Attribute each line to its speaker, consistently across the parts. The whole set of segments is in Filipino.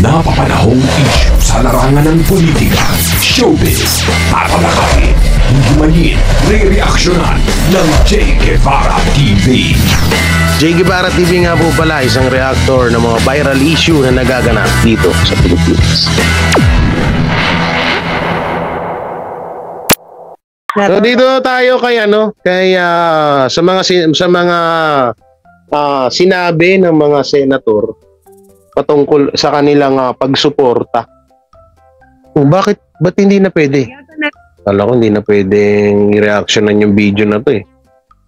Speaker 1: napapanahong issue sa larangan ng politika, showbiz, tatalakayin, himayin, re-reaksyonan ng Che Guevara TV.
Speaker 2: Che Guevara TV nga po pala, isang reactor ng mga viral issue na nagaganap dito sa Pilipinas. So dito tayo kay sa mga sinabi ng mga senator patungkol sa kanilang pagsuporta. Ba't hindi na pwede? Kala ko hindi na pwedeng i-reactionan yung video na to eh.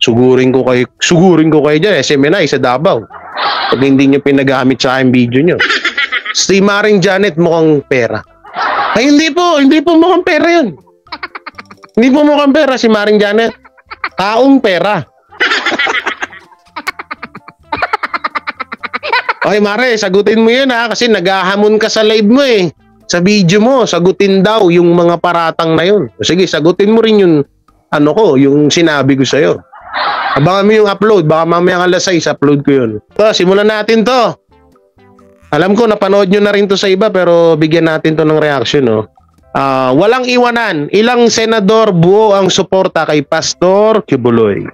Speaker 2: Sugurin ko kayo dyan, SMNI sa Davao. Pag hindi nyo pinagamit sa aking video nyo. Si Maring Janet mukhang pera. Ay hindi po mukhang pera yun. Hindi po mukhang pera si Maring Janet. Taong pera. Okay Mare, sagutin mo yun kasi naghahamon ka sa live mo eh. Sa video mo, sagutin daw yung mga paratang na yun. Sige, sagutin mo rin yung yung sinabi ko sa'yo. Abangan mo yung upload, baka mamaya alas 6 upload ko yun. So, simulan natin to. Alam ko, napanood nyo na rin to sa iba, pero bigyan natin to ng reaction, no? Walang iwanan, ilang senador buo ang suporta kay Pastor Kibuloy.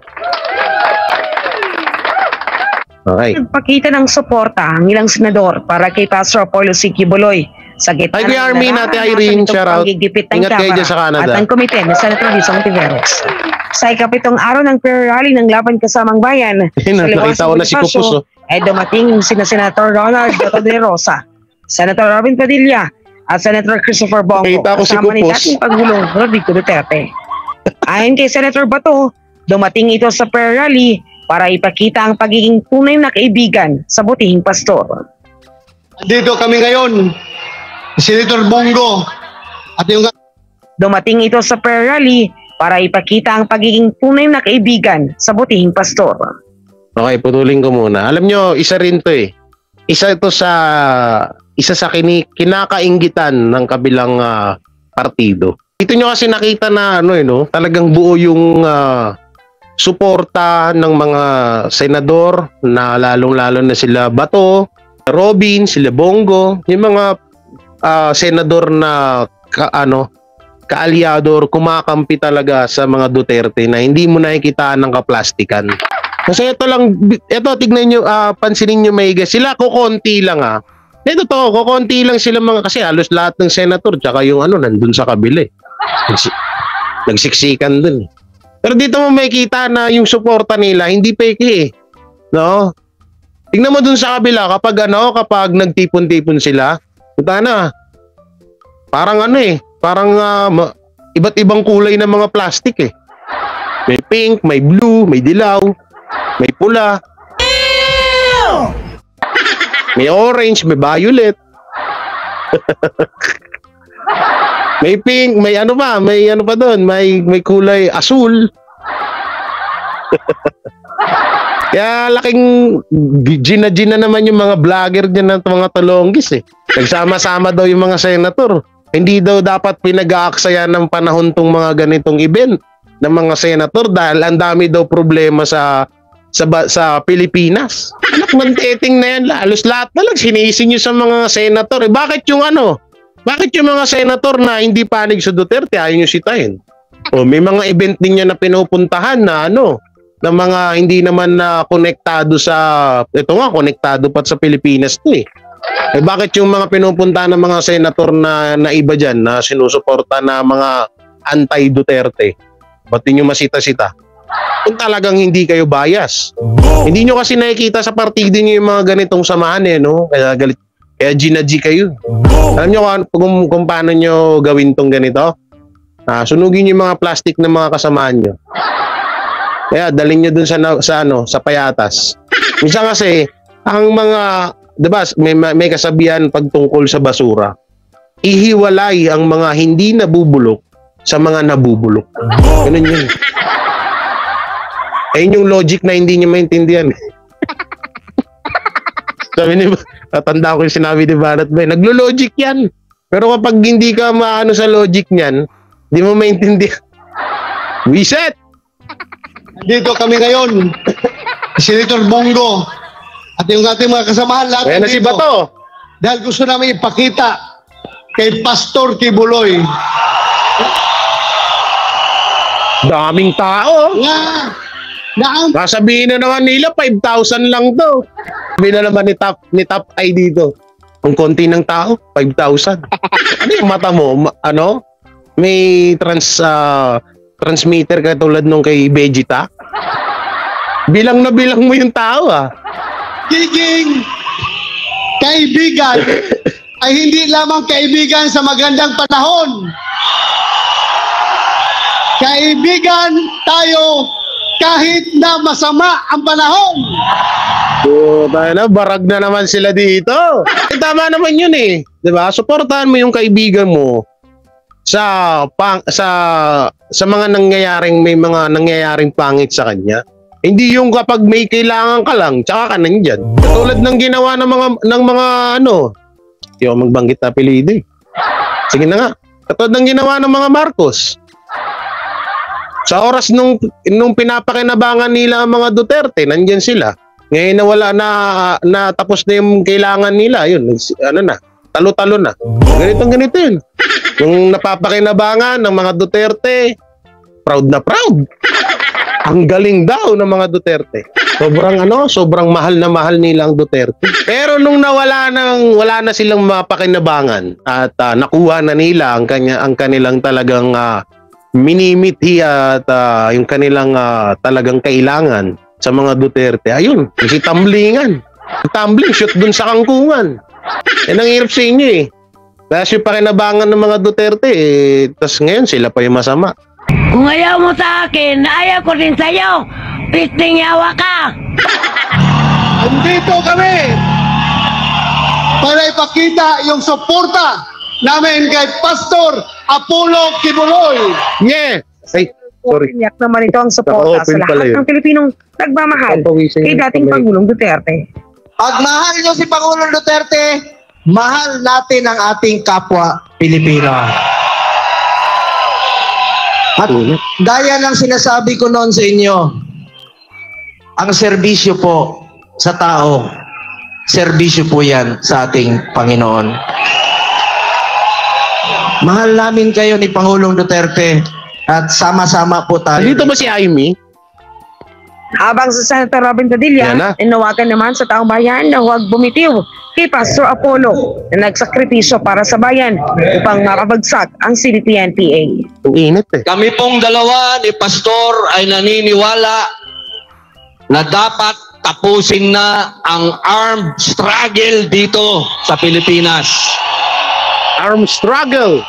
Speaker 2: Okay.
Speaker 3: Nagpakita ng suporta ang ilang senador para kay Pastor Apollo C. Kibuloy sa gitna ng
Speaker 2: Army natin Irene, shout out. Ingat kayo dyan sa Canada.
Speaker 3: At ang komite ni Senator Rizal Tiveros. Sa ikapitong araw ng prayer rally ng Laban Kasamang Bayan,
Speaker 2: nakita ko na si Kupus,
Speaker 3: ay dumating sina Senator Ronald Bato de Rosa, Senator Robin Padilla, at Senator Christopher Bongo, kasama ni dating Pangulong Rodrigo Duterte. Ayon kay Senator Bato, dumating ito sa prayer rally para ipakita ang pagiging tunay na kaibigan sa butihing pastor.
Speaker 4: Dito kami ngayon, Senator Bongo, at yung...
Speaker 3: Dumating ito sa prayer rally para ipakita ang pagiging tunay na kaibigan sa butihing pastor.
Speaker 2: Okay, putulin ko muna. Alam nyo, isa rin to eh. Isa sa kinakainggitan ng kabilang partido. Dito nyo kasi nakita na talagang buo yung suporta ng mga senador na lalong-lalo na sila Bato, Robin, sila Bongo, yung mga senador na kaalyador, kumakampi talaga sa mga Duterte na hindi mo nakikita ng kaplastikan. Kasi ito tignan nyo, pansinin nyo maigi, sila kukonti lang Ito kukonti lang sila kasi halos lahat ng senator tsaka yung nandun sa kabila nagsiksikan dun Pero dito mo makikita na yung suporta nila hindi peke no? Tingnan mo dun sa kabila kapag nagtipon-tipon sila, punta na. Parang parang iba't ibang kulay ng mga plastic eh. May pink, may blue, may dilaw, may pula. May orange, may violet. May pink, may pa doon, may kulay asul. Kaya laking gina naman yung mga vlogger dyan ng mga talonggis eh. Nagsama-sama daw yung mga senator. Hindi daw dapat pinag-aaksayan ng panahon tong mga ganitong event ng mga senator dahil ang dami daw problema sa Pilipinas. Anak ng teting na yan, halos lahat na lang sinisin nyo sa mga senator. Bakit yung mga senator na hindi panig sa Duterte ayaw nyo sitahin? May mga event din niya na pinupuntahan na na mga hindi naman na konektado konektado pa sa Pilipinas to eh. Bakit yung mga pinupuntahan ng mga senator na iba dyan na sinusuporta na mga anti-Duterte? Ba't nyo masita-sita? Kung talagang hindi kayo bias. Hindi nyo kasi nakikita sa partido nyo yung mga ganitong samahan kaya ginaji kayo. Alam nyo kung paano nyo gawin tong ganito? Sunugin nyo yung mga plastic ng mga kasamaan nyo. Kaya dalhin nyo dun sa payatas. Minsan kasi ang mga, diba, may kasabihan pagtungkol sa basura. Ihiwalay ang mga hindi nabubulok sa mga nabubulok. Ganun yun. Ayun yung logic na hindi niyo maintindihan. Sabi niyo, tatanda ko yung sinabi ni Banat Bay, naglo-logic yan. Pero kapag hindi ka maano sa logic niyan, hindi mo maintindihan. Wiset!
Speaker 4: Dito kami ngayon, Senator Bongo, at yung ating mga kasamahan lahat.
Speaker 2: Ayan na si Bato.
Speaker 4: dahil gusto namin ipakita kay Pastor Kibuloy
Speaker 2: Daming tao.
Speaker 4: na ang
Speaker 2: Sasabihin na naman nila 5,000 lang to. Sabi na naman ni Top Eye dito. Kung konti ng tao, 5,000. Ano yung mata mo? Ano? May transmitter katulad nung kay Vegeta? Bilang na bilang mo yung tao
Speaker 4: giging kaibigan ay hindi lamang kaibigan sa magandang panahon. Kaibigan tayo kahit na masama ang panahon.
Speaker 2: Barag na naman sila dito. Tama naman yun eh. 'Di ba? Suportahan mo yung kaibigan mo sa mga may mga nangyayaring pangit sa kanya. Hindi yung kapag may kailangan ka lang, tsaka ka nandyan. Katulad ng ginawa ng mga hindi ako magbanggit na apelido eh. Sige na nga. Katulad ng ginawa ng mga Marcos. Sa oras nung pinapakinabangan nila ang mga Duterte, nandyan sila. Ngayon na wala na tapos na yung kailangan nila, yun, talo-talo na. Ganito yun. Nung napapakinabangan ng mga Duterte, proud na proud. Ang galing daw ng mga Duterte. Sobrang mahal na mahal nila ang Duterte. Pero nung wala na silang mapakinabangan at nakuha na nila ang kanilang talagang minimithi at yung kanilang talagang kailangan sa mga Duterte. Ayun, si tumbling, shoot dun sa kangkungan. Yan ang hirap sa inyo eh. Dahil yung pakinabangan ng mga Duterte tas ngayon sila pa yung masama.
Speaker 5: Kung ayaw mo sa akin, ayaw ko din sa'yo. Pisting yawa ka.
Speaker 4: Andito kami para ipakita yung suporta namin kay Pastor Apollo Kibuloy.
Speaker 2: Yeah. Ay, sorry.
Speaker 3: Iyak naman ito ang suporta sa lahat ng Pilipinong nagmamahal kay dating Pangulong Duterte.
Speaker 6: Pag mahal nyo si Pangulong Duterte, mahal natin ang ating kapwa Pilipino. At gaya ng sinasabi ko noon sa inyo, ang serbisyo po sa tao, serbisyo po yan sa ating Panginoon. Mahal namin kayo ni Pangulong Duterte at sama-sama po tayo.
Speaker 2: Dito ba si Amy?
Speaker 3: Habang sa Senator Robin Padilla, inawagan naman sa taong bayan na huwag bumitiw kay Pastor Apollo na nagsakripisyo para sa bayan upang makabagsak ang CBP-NPA.
Speaker 2: Ang init eh.
Speaker 6: Kami pong dalawa ni Pastor ay naniniwala na dapat tapusin na ang armed struggle dito sa Pilipinas.
Speaker 2: Armed struggle.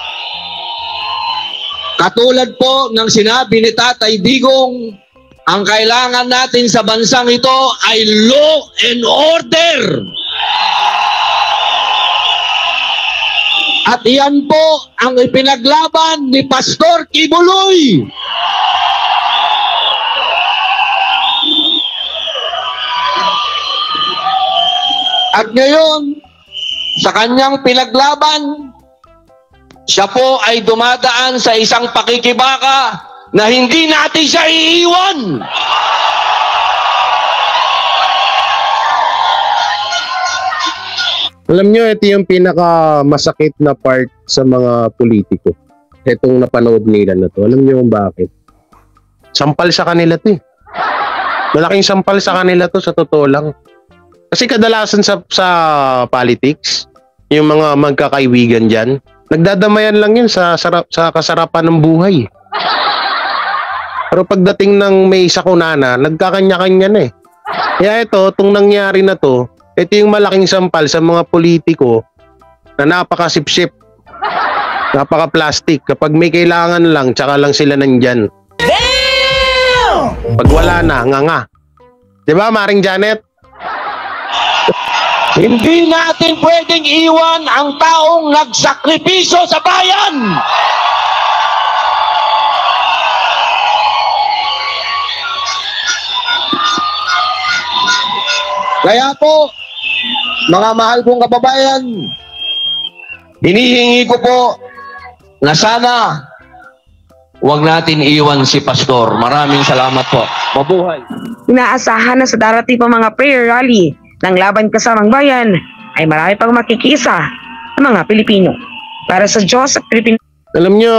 Speaker 6: Katulad po ng sinabi ni Tatay Digong, ang kailangan natin sa bansang ito ay law and order. At iyan po ang ipinaglaban ni Pastor Kibuloy. At ngayon, sa kanyang pinaglaban, siya po ay dumadaan sa isang pakikibaka na hindi natin siya iiwan.
Speaker 2: Alam nyo, ito yung pinakamasakit na part sa mga politiko. Itong napanood nila na to. Alam nyo kung bakit? Sampal sa kanila to eh. Malaking sampal sa kanila to, sa totoo lang. Kasi kadalasan sa politics, yung mga magkakaibigan dyan, nagdadamayan lang yun sa kasarapan ng buhay. Pero pagdating ng may sakunana, nagkakanya-kanya na eh. Kaya itong nangyari na to, ito yung malaking sampal sa mga politiko na napakasipsip, napaka-plastic. Kapag may kailangan lang, tsaka lang sila nandyan. Pag wala na, nga. Diba, Maring Janet?
Speaker 6: Hindi natin pwedeng iwan ang taong nagsakripisyo sa bayan. Kaya po, mga mahal kong kababayan, hinihingi ko po na sana huwag natin iwan si Pastor. Maraming salamat po. Mabuhay.
Speaker 3: Inaasahan na sa darating pa mga prayer rally ng Laban Kasamang Bayan ay marami pang makikisa ng mga Pilipino. Para sa Diyos at Pilipino.
Speaker 2: Alam nyo,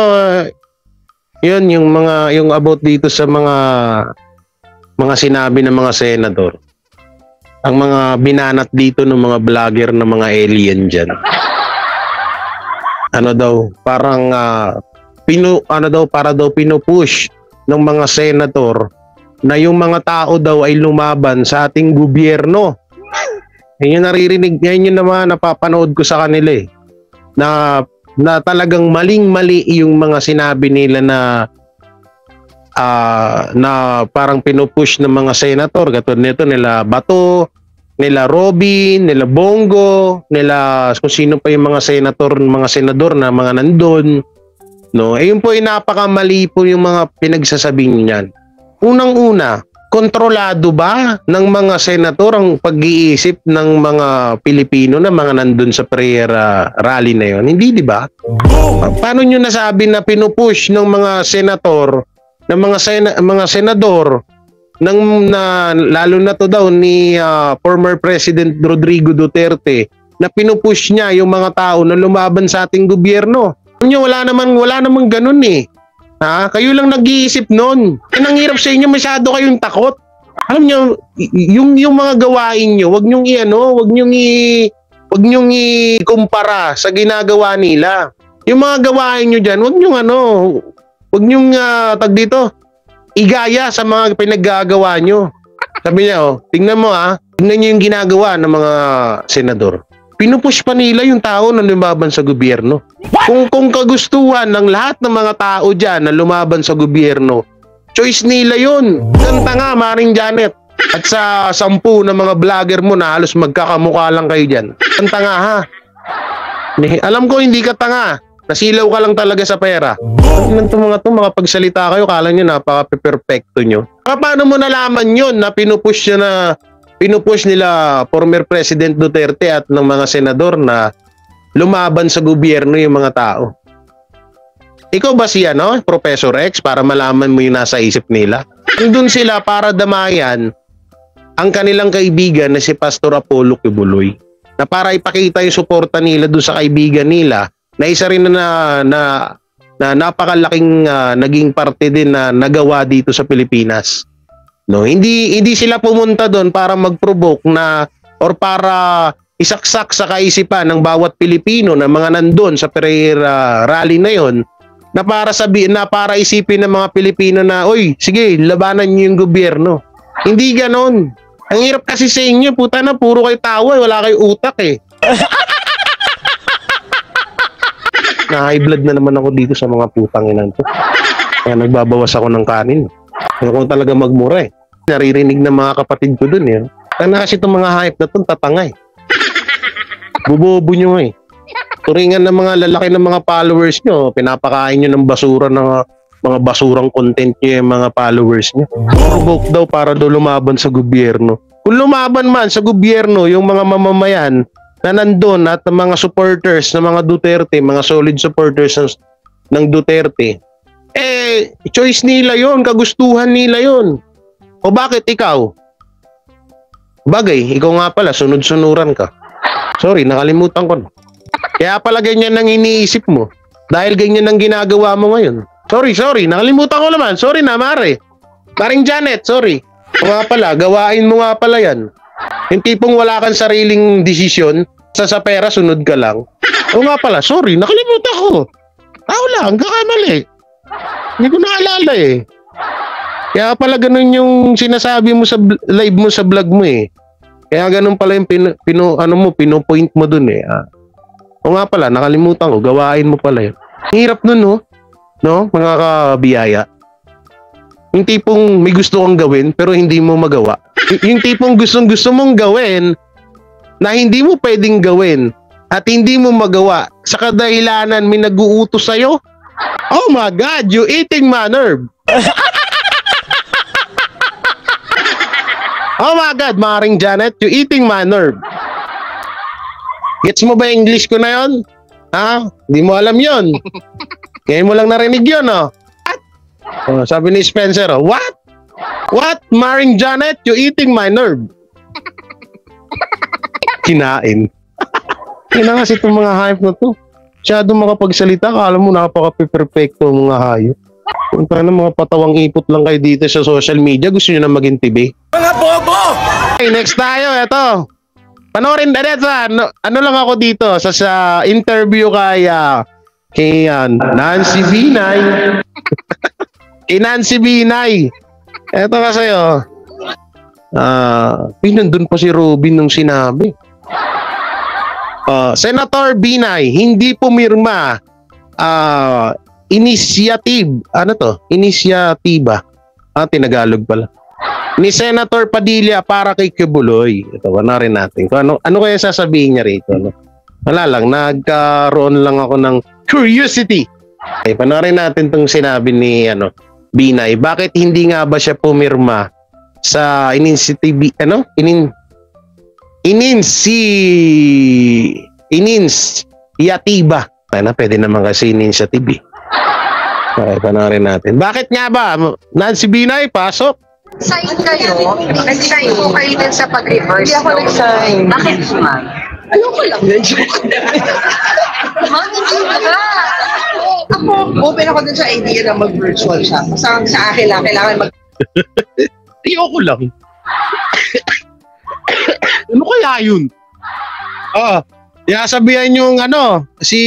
Speaker 2: yun yung about dito sa mga sinabi ng mga senador. Ang mga binanat dito ng mga vlogger ng mga alien dyan. Ano daw, parang para daw pinupush ng mga senator na yung mga tao daw ay lumaban sa ating gobyerno. Yan yung naririnig, yan yung naman napapanood ko sa kanila eh. Na talagang maling-mali yung mga sinabi nila na parang pinupush ng mga senator. Katulad nito nila Bato, nila Robin, nila Bongo, nila kung sino pa yung mga senador na mga nandun. No, yun po ay napakamali po yung mga pinagsasabi niyan. Unang-una, kontrolado ba ng mga senator ang pag-iisip ng mga Pilipino na mga nandun sa prayer rally na yon? Hindi, di ba? Paano nyo nasabi na pinupush ng mga senator, ng mga senador, lalo na to daw ni former President Rodrigo Duterte, na pinupush niya yung mga tao na lumaban sa ating gobyerno? Nyo, wala namang ganun eh. Kayo lang nag-iisip nun. Ang hirap sa inyo, masyado kayong takot. Alam nyo, yung mga gawain nyo, wag nyong ikumpara sa ginagawa nila. Yung mga gawain nyo dyan, wag nyong igaya sa mga pinaggagawa nyo. Sabi niya, tingnan mo tingnan nyo yung ginagawa ng mga senador. Pinupush pa nila yung tao na lumaban sa gobyerno. Kung kagustuhan ng lahat ng mga tao dyan na lumaban sa gobyerno, choice nila yun. Ganta nga, Maring Janet. At sa 10 na mga vlogger mo na halos magkakamukha lang kayo dyan. Ganta nga ha. Alam ko hindi ka tanga. Nasilaw ka lang talaga sa pera. Mga pagsalita kayo, kala nyo napaka-perfecto nyo. Paano mo nalaman yun na pinupush nila former President Duterte at ng mga senador na lumaban sa gobyerno yung mga tao? Ikaw ba siya, Professor X, para malaman mo yung nasa isip nila? Nandun sila para damayan ang kanilang kaibigan na si Pastor Apollo Kibuloy, na para ipakita yung suporta nila doon sa kaibigan nila, na isa rin na napakalaking naging parte din na nagawa dito sa Pilipinas. No, hindi sila pumunta doon para mag-provoke or para isaksak sa kaisipan ng bawat Pilipino na mga nandun sa prayer rally na yon, na para isipin ng mga Pilipino na, oy, sige, labanan niyo yung gobyerno. Hindi ganon. Ang hirap kasi sa inyo, puta na, puro kayo tawa, wala kayo utak eh. Na-high blood na naman ako dito sa mga putang inan to. Kaya nagbabawas ako ng kanin. Ako talaga magmura eh. Naririnig ng mga kapatid ko dun eh. Kaya kasi itong mga hype na itong tatangay. Bubobo nyo eh. Turingan ng mga lalaki ng mga followers nyo. Pinapakain nyo ng basura ng mga basurang content nyo yung mga followers nyo. Provoke daw para daw lumaban sa gobyerno. Kung lumaban man sa gobyerno yung mga mamamayan na nandun at mga supporters ng mga Duterte, mga solid supporters ng Duterte, choice nila yon, kagustuhan nila yon. O bakit ikaw? Bagay, ikaw nga pala, sunod-sunuran ka. Sorry, nakalimutan ko na. Kaya pala ganyan ang iniisip mo. Dahil ganyan ang ginagawa mo ngayon. Sorry, nakalimutan ko naman. Sorry na, Mare. Maring Janet, sorry. O nga pala, gawain mo nga pala yan. Yung tipong wala kang sariling desisyon, sa pera sunod ka lang. O nga pala, sorry, nakalimutan ko. Tao lang, kakamali. Hindi ko naalala eh. Kaya pala ganun yung sinasabi mo sa live mo sa vlog mo eh. Kaya ganun pala yung pinopoint mo dun eh. O nga pala, nakalimutan ko, gawain mo pala yun. Hirap nun no, mga kabiyaya. Yung tipong may gusto kang gawin pero hindi mo magawa. Yung tipong gusto mong gawin na hindi mo pwedeng gawin at hindi mo magawa sa kadahilanan may nag-uutos sa'yo. Oh my God, you eating my nerve. Oh my God, Maring Janet, you eating my nerve. Gets mo ba English ko na yon? Hindi mo alam yon. Ngayon mo lang narinig yun, sabi ni Spencer, what? What? Maring Janet, you eating my nerve. Kinain. Kaya na kasi itong mga hayop na to. Masyado makapagsalita, kala mo napaka-perfecto mga hayop. Kung na mga patawang ipot lang kayo dito sa social media, gusto nyo na maging TV. Mga bobo! Okay, next tayo, eto. Panoorin, ano lang ako dito sa interview kay Nancy Binay. Kay Nancy Binay. Eto kasi nandun pa si Robin nung sinabi. Senator Binay, hindi pumirma initiative, Inisyatiba. Tinagalog pala. Ni Senator Padilla para kay Kibuloy. Ito, rin natin. Kung ano kaya sasabihin niya rito? No? Wala lang, nagkaroon lang ako ng curiosity. Okay, panoorin natin itong sinabi ni Binay. Bakit hindi nga ba siya pumirma sa initiative, Inisyatiba. Pwede naman kasi initiative. Okay, panoorin natin. Bakit nga ba? Nancy Binay, pasok.
Speaker 7: Sign kayo? Nag-sign po kayo din sa pag-reverse?
Speaker 3: Hindi ako nag-sign.
Speaker 7: Bakit, ma'am?
Speaker 3: Ayoko lang. Joke.
Speaker 7: Ma'am, hindi ba?
Speaker 3: Ako, open ako dun sa idea na mag-virtual siya. Sa akin lang, kailangan
Speaker 2: Ayoko lang. Ano kaya yun? Sabihan yung si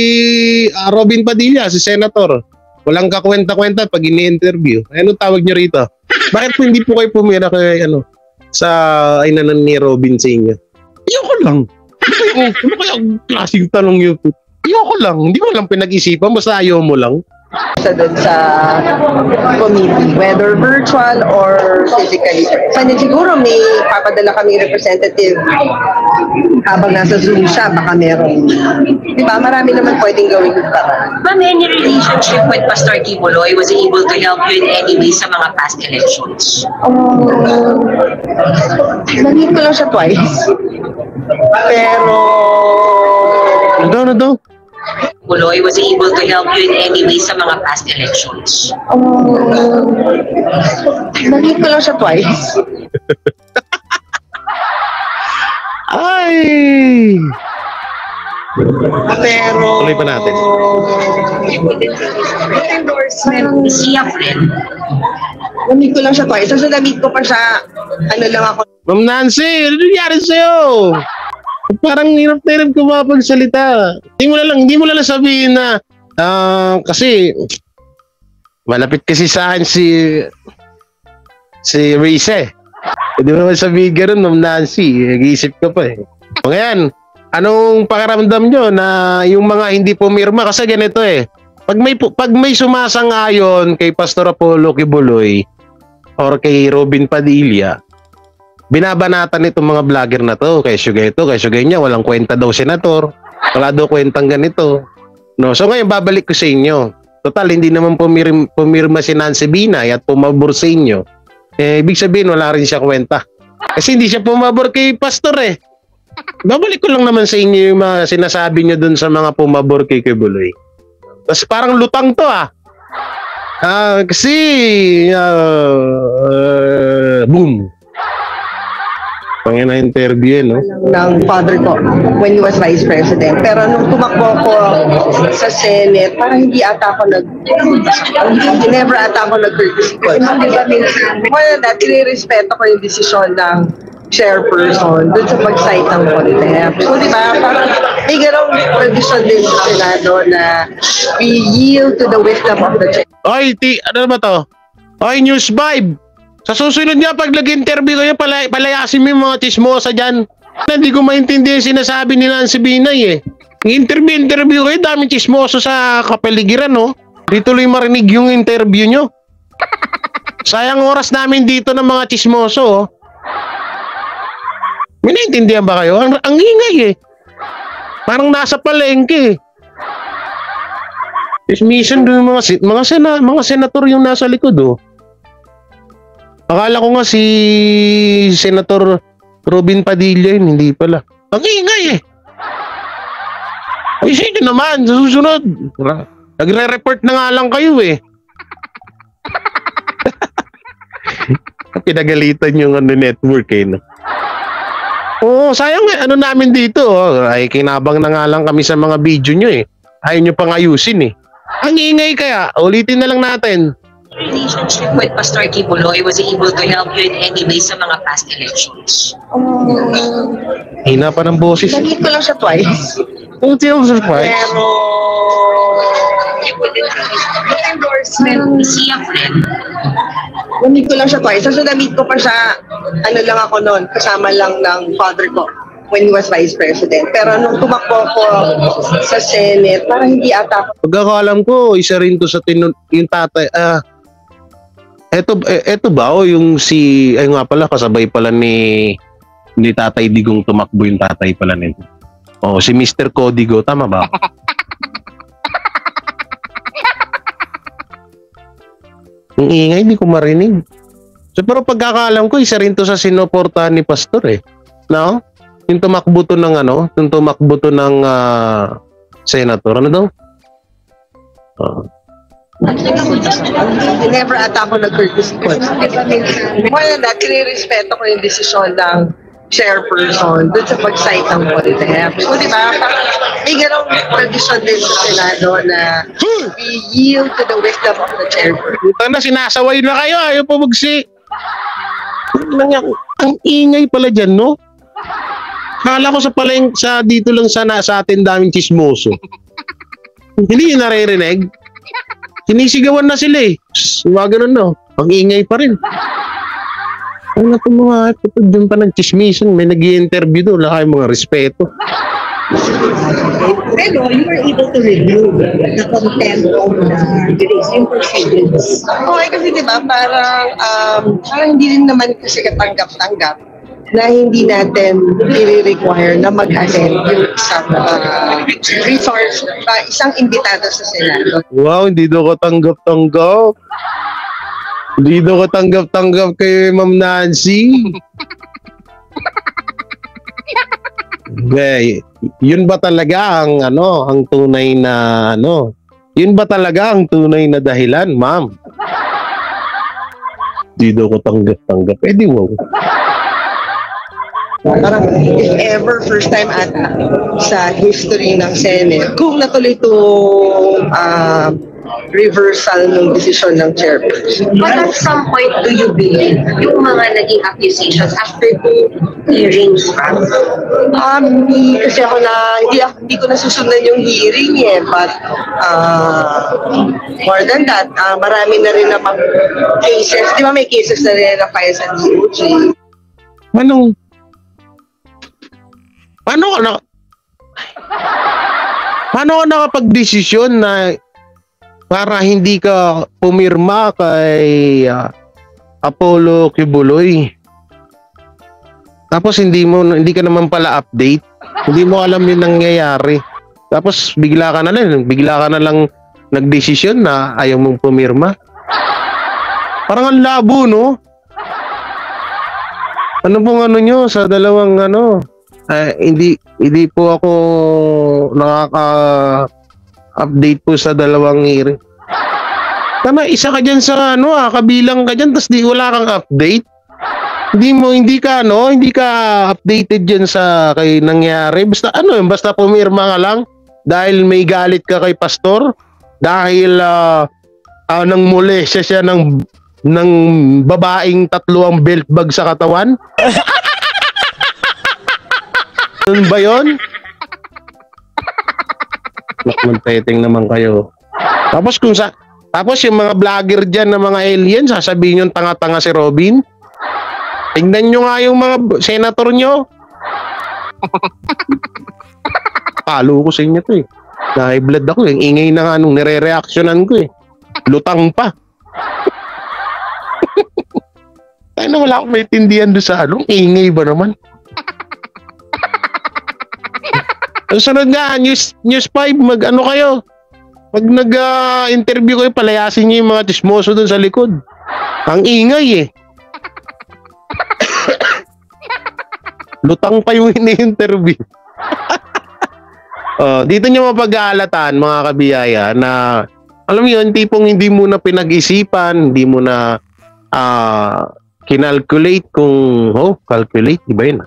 Speaker 2: Robin Padilla, si Senator. Walang kakwenta-kwenta pag ini-interview. Anong tawag nyo rito? Bakit po hindi po kayo pumira kay sa inanan ni Robin sa inyo? Ayoko lang. Ano kaya ang klaseng tanong yun? Ayoko lang. Hindi mo lang pinag-isipan. Basta ayaw mo lang.
Speaker 3: doon sa committee, whether virtual or physically. Sanyan siguro may papadala kami representative habang nasa Zoom siya, baka meron. Diba? Marami naman pwedeng gawin yung para.
Speaker 7: Ma'am, any relationship with Pastor Kibuloy was able to help you in any way sa mga past elections?
Speaker 3: Nag-meet ko lang siya twice. Pero...
Speaker 2: Ano daw?
Speaker 7: Kibuloy was able to help you in any way sa mga past elections?
Speaker 3: Nag-meet ko lang siya twice.
Speaker 2: Ay!
Speaker 3: Pero...
Speaker 2: Tuloy pa natin.
Speaker 7: Endorsement. Siya friend.
Speaker 3: Nag-meet ko lang siya twice. So, na-meet ko pa siya, lang ako.
Speaker 2: Ma'am Nancy, ano nangyari sa'yo? Parang hirap na hirap ka mapagsalita. Hindi mo lang sabihin na kasi malapit kasi sa akin si Reese. Hindi mo naman sabihin gano'n, Ma'am Nancy. Nag-iisip ka pa eh. O ngayon, anong pakiramdam nyo na yung mga hindi pumirma? Kasi ganito eh. Pag may sumasang-ayon kay Pastor Apollo Kibuloy or kay Robin Padilla, binabanatan itong mga vlogger na to. Kaya ganyan, walang kwenta daw senator. Wala daw kwentang ganito. No, so ngayon babalik ko sa inyo. Total, hindi naman pumirma si Nancy Binay at pumabor sa inyo. Ibig sabihin, wala rin siya kwenta. Kasi hindi siya pumabor kay Pastor eh. Babalik ko lang naman sa inyo yung mga sinasabi nyo dun sa mga pumabor kay Kibuloy. Tapos parang lutang to kasi boom. Pangina interview no?
Speaker 3: Ng father ko when he was vice president. Pero nung tumakbo ko sa Senate, parang hindi ata ako never ata ako nag-courtesy call. More than that, respeto ko yung desisyon ng chairperson dun sa pag-cite ng contempt. So, di ba, parang may ganong tradition din sa Senado na we yield to the wisdom of the chair.
Speaker 2: Oy, ano ba to? Oy, News Vibe! Sa susunod nga, pag nag-interview kayo, palayasin mo yung mga chismosa dyan. Hindi ko maintindihan yung sinasabi ni Nancy Binay eh. Interview kayo, daming chismoso sa kapaligiran, no? Di tuloy marinig yung interview nyo. Sayang oras namin dito ng mga chismoso, oh. May naintindihan ba kayo? Ang ingay eh. Parang nasa palengke eh. Dismission doon mga senator yung nasa likod, oh. Akala ko nga si Senator Robin Padilla yun, hindi pala. Ang ingay eh. Ay, sino naman? Sa susunod. Nagre-report na nga lang kayo eh. Pinagalitan yung network eh. No? Oo, sayang ano namin dito. Ay, kinabang na nga lang kami sa mga video nyo eh. Ayaw nyo pang ayusin eh. Ang ingay kaya, ulitin na lang natin.
Speaker 7: Relationship with Pastor Kibuloy, was he able to help you in any way sa mga past elections?
Speaker 2: Hina pa ng boses.
Speaker 3: Nag-meet ko lang siya twice.
Speaker 2: Ang surprise.
Speaker 3: Pero,
Speaker 7: Endorsement, is he a friend?
Speaker 3: nag-meet ko lang siya twice. So, na-meet ko pa siya, ano lang ako noon, kasama lang ng father ko when he was vice president. Pero nung tumakbo ko sa Senate, parang hindi ata ako.
Speaker 2: Pagkakalam ko, isa rin to sa yung tatay. Eto ba o yung si ay nga pala kasabay pala ni Tatay Digong tumakbo yung tatay pala nito. Oh, si Mr. Codigo, tama ba? Ang ingay, hindi ko marinig. So, pero pagkakaalam ko, isa rin to sa sinuportahan ni Pastor eh. No? Yung tumakbo to ng yung tumakbo to ng senator. Ano daw?
Speaker 3: Never ata ako nag-courtesy call. More than that, kinirespeto ko yung desisyon ng chairperson dun sa pag-cite ng contempt. So, di ba, may ganong tradisyon din sa Senado na we yield to the wisdom of the chairperson.
Speaker 2: Puta na, sinasaway na kayo. Ayaw pa magsi. Ang ingay pala dyan, no? Kala ko sa dito lang sa atin daming chismoso. Hindi yung naririnig. Sinisigawan na sila eh. Mga ganun, no? Ang ingay pa rin. Ano ito mga, doon pa nagchismisan, may nag-i-interview doon, wala kayong mga respeto.
Speaker 3: Pero you were able to review the content of the racing proceedings. Okay, kasi diba, parang hindi rin naman kasi katanggap-tanggap na hindi natin i-require na mag-attend yung isang resource, isang imbitado sa Senado.
Speaker 2: Wow, hindi daw katanggap-tanggap. Hindi daw katanggap-tanggap kay Ma'am Nancy. Okay, yun ba talaga ang ang tunay na Yun ba talaga ang tunay na dahilan, ma'am? Hindi daw katanggap-tanggap. Eh di wow.
Speaker 3: Parang if ever first time ata sa history ng Senate kung natuloy itong reversal ng desisyon ng chairperson.
Speaker 7: But at some point, do you believe yung mga naging accusations after the hearings?
Speaker 3: Kasi ako hindi ko nasusundan yung hearing eh, but more than that, marami na rin namang cases, di ba may cases na rin na file sa DOJ.
Speaker 2: Paano ka nakapag-desisyon na para hindi ka pumirma kay Apollo Kibuloy? Tapos hindi ka naman pala update. Hindi mo alam yung nangyayari. Tapos bigla ka na lang nagdesisyon na ayaw mong pumirma. Parang ang labo, no? Ano pong nyo sa dalawang hindi po ako nakaka-update po sa dalawang hearing. Tama, isa ka dyan sa kabilang ka dyan, tapos wala kang update. Hindi ka updated dyan sa kay nangyari. Basta basta pumirma ka lang dahil may galit ka kay pastor, dahil nang molesya siya ng babaeng 3 ang belt bag sa katawan. Ano ba yun? Nakmanteteng naman kayo. Tapos yung mga vlogger dyan na mga alien, sasabihin yung tanga-tanga si Robin. Tingnan nyo nga yung mga senator nyo. Palo ko sa inyo to eh. Na-blood ako eh. Ingay na nga nung nire-reactionan ko eh. Lutang pa. Tayo na wala akong maintindihan doon sa ingay ba naman? Sunod nga, News 5, kayo? Pag nag-interview kayo, palayasin nyo yung mga chismoso dun sa likod. Ang ingay eh. Lutang pa yung ini-interview. Dito nyo mapag-aalatan, mga kabiyaya, na alam mo yun, tipong hindi mo na pinag-isipan, hindi mo na kinalculate kung, calculate, di ba yun?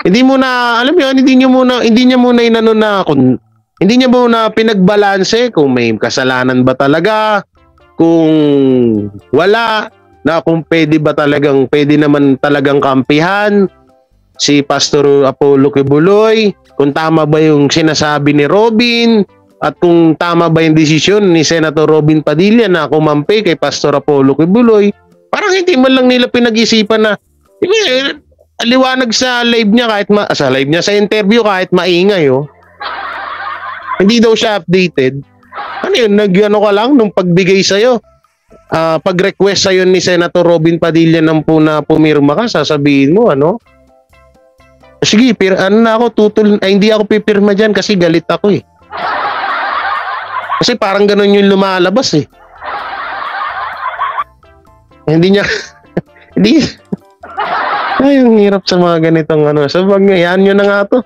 Speaker 2: Hindi mo na, alam mo, hindi niya muna inano na, hindi niya muna pinagbalanse kung may kasalanan ba talaga, kung wala, na kung pwede naman talagang kampihan si Pastor Apollo Kibuloy, kung tama ba yung sinasabi ni Robin, at kung tama ba yung desisyon ni Senator Robin Padilla na kumampi kay Pastor Apollo Kibuloy. Parang hindi man lang nila pinag-isipan na, liwanag sa live niya sa interview kahit maingay, oh. Hindi daw siya updated. Ano yun, nag-ano ka lang nung pagbigay sa'yo, pag-request sa'yo ni Senator Robin Padilla na pumirma ka, sasabihin mo, ano? Sige, hindi ako pipirma dyan kasi galit ako, eh. Kasi parang ganun yung lumalabas, eh. Hindi niya, ay, ang hirap sa mga ganitong ano. Sabagay, yan nyo na nga to.